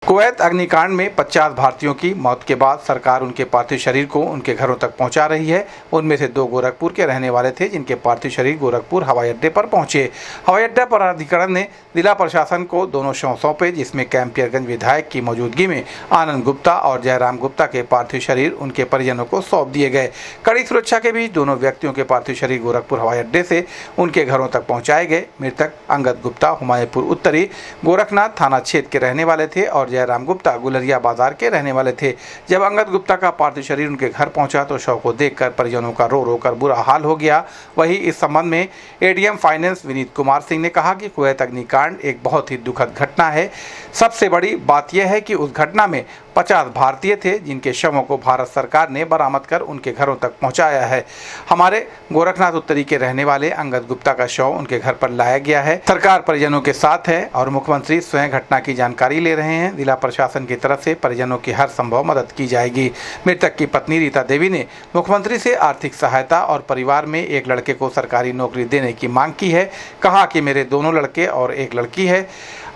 Kuwait अग्निकांड में 50 भारतीयों की मौत के बाद सरकार उनके पार्थिव शरीर को उनके घरों तक पहुंचा रही है। उनमें से 2 गोरखपुर के रहने वाले थे, जिनके पार्थिव शरीर गोरखपुर हवाई अड्डे पर पहुंचे। हवाई अड्डा प्राधिकरण ने जिला प्रशासन को दोनों शव सौंपे, जिसमें कैंपियरगंज विधायक की मौजूदगी में आनंद गुप्ता और जयराम गुप्ता के पार्थिव शरीर उनके परिजनों को सौंप दिए गए। कड़ी सुरक्षा के बीच दोनों व्यक्तियों के पार्थिव शरीर गोरखपुर हवाई अड्डे से उनके घरों तक पहुँचाए गए। मृतक अंगद गुप्ता हुमायूंपुर उत्तरी गोरखनाथ थाना क्षेत्र के रहने वाले थे और जयराम गुप्ता गुलरिया बाजार के रहने वाले थे। जब अंगद गुप्ता का पार्थिव शरीर उनके घर पहुंचा तो शव को देखकर परिजनों का रो रो कर बुरा हाल हो गया। वहीं इस संबंध में एडीएम फाइनेंस विनीत कुमार सिंह ने कहा कि कुवैत अग्निकांड एक बहुत ही दुखद घटना है। सबसे बड़ी बात यह है कि उस घटना में 50 भारतीय थे, जिनके शवों को भारत सरकार ने बरामद कर उनके घरों तक पहुंचाया है। हमारे गोरखनाथ उत्तरी के रहने वाले अंगद गुप्ता का शव उनके घर पर लाया गया है। सरकार परिजनों के साथ है और मुख्यमंत्री स्वयं घटना की जानकारी ले रहे हैं। जिला प्रशासन की तरफ से परिजनों की हर संभव मदद की जाएगी। मृतक की पत्नी रीता देवी ने मुख्यमंत्री से आर्थिक सहायता और परिवार में एक लड़के को सरकारी नौकरी देने की मांग की है। कहा कि मेरे 2 लड़के और 1 लड़की है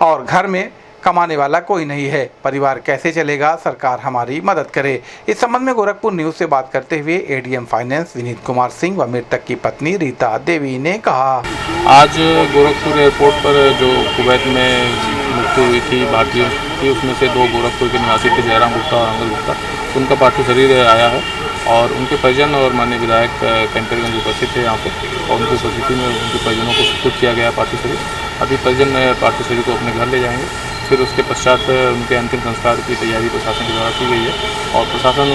और घर में कमाने वाला कोई नहीं है, परिवार कैसे चलेगा, सरकार हमारी मदद करे। इस संबंध में गोरखपुर न्यूज से बात करते हुए एडीएम फाइनेंस विनीत कुमार सिंह व मृतक की पत्नी रीता देवी ने कहा, आज गोरखपुर एयरपोर्ट पर जो कुवैत में मृत्यु हुई थी भारतीयों की, उसमें से 2 गोरखपुर के निवासी थे, जयराम गुप्ता और अंगद गुप्ता। उनका पार्थिव शरीर आया है और उनके परिजन और माननीय विधायक कैंपियरगंज उपस्थित थे यहाँ पर और उनकी उपस्थिति में उनके परिजनों को सुपुर्द किया गया पार्थिव शरीर। अभी परिजन पार्थिव शरीर को अपने घर ले जाएंगे। फिर उसके पश्चात उनके अंतिम संस्कार की तैयारी प्रशासन के द्वारा की गई है और प्रशासन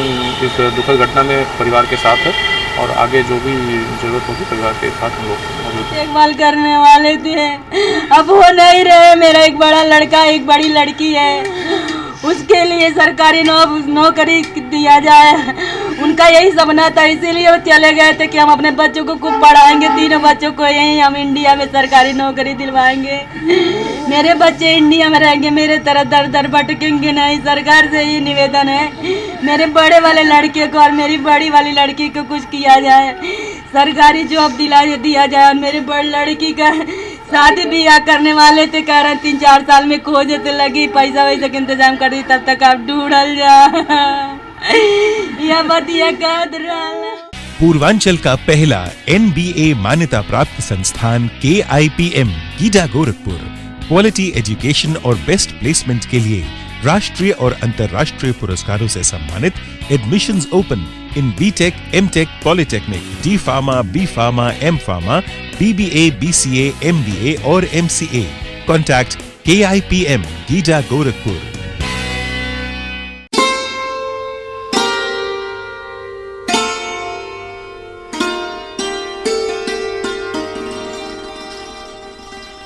इस दुखद घटना में परिवार के साथ है और आगे जो भी जरूरत होगी परिवार के साथ हम लोग मौजूद हैं। देखभाल करने वाले थे, अब वो नहीं रहे। मेरा एक बड़ा लड़का, एक बड़ी लड़की है, उसके लिए सरकारी नौकरी दिया जाए, उनका यही सपना था। इसीलिए वो चले गए थे कि हम अपने बच्चों को खूब पढ़ाएंगे, 3 बच्चों को यहीं हम इंडिया में सरकारी नौकरी दिलवाएंगे। मेरे बच्चे इंडिया में रहेंगे, मेरे तरह दर दर भटकेंगे नहीं। सरकार से ये निवेदन है, मेरे बड़े वाले लड़के को और मेरी बड़ी वाली लड़की को कुछ किया जाए, सरकारी जॉब दिया जाए। और मेरी बड़ी लड़की का शादी ब्याह करने वाले थे, कह रहे 3-4 साल में खोजे तो लगी, पैसा वैसा के इंतजाम कर दी, तब तक आप ढूंढल जा या बतिया पूर्वांचल का पहला NBA मान्यता प्राप्त संस्थान KIPM GIDA Gorakhpur quality education और बेस्ट प्लेसमेंट के लिए राष्ट्रीय और अंतर्राष्ट्रीय पुरस्कारों से सम्मानित। Admissions open in BTech, MTech, Polytechnic, D Pharma, B Pharma, M Pharma, BBA, BCA, MBA और MCA. Contact KIPM GIDA Gorakhpur.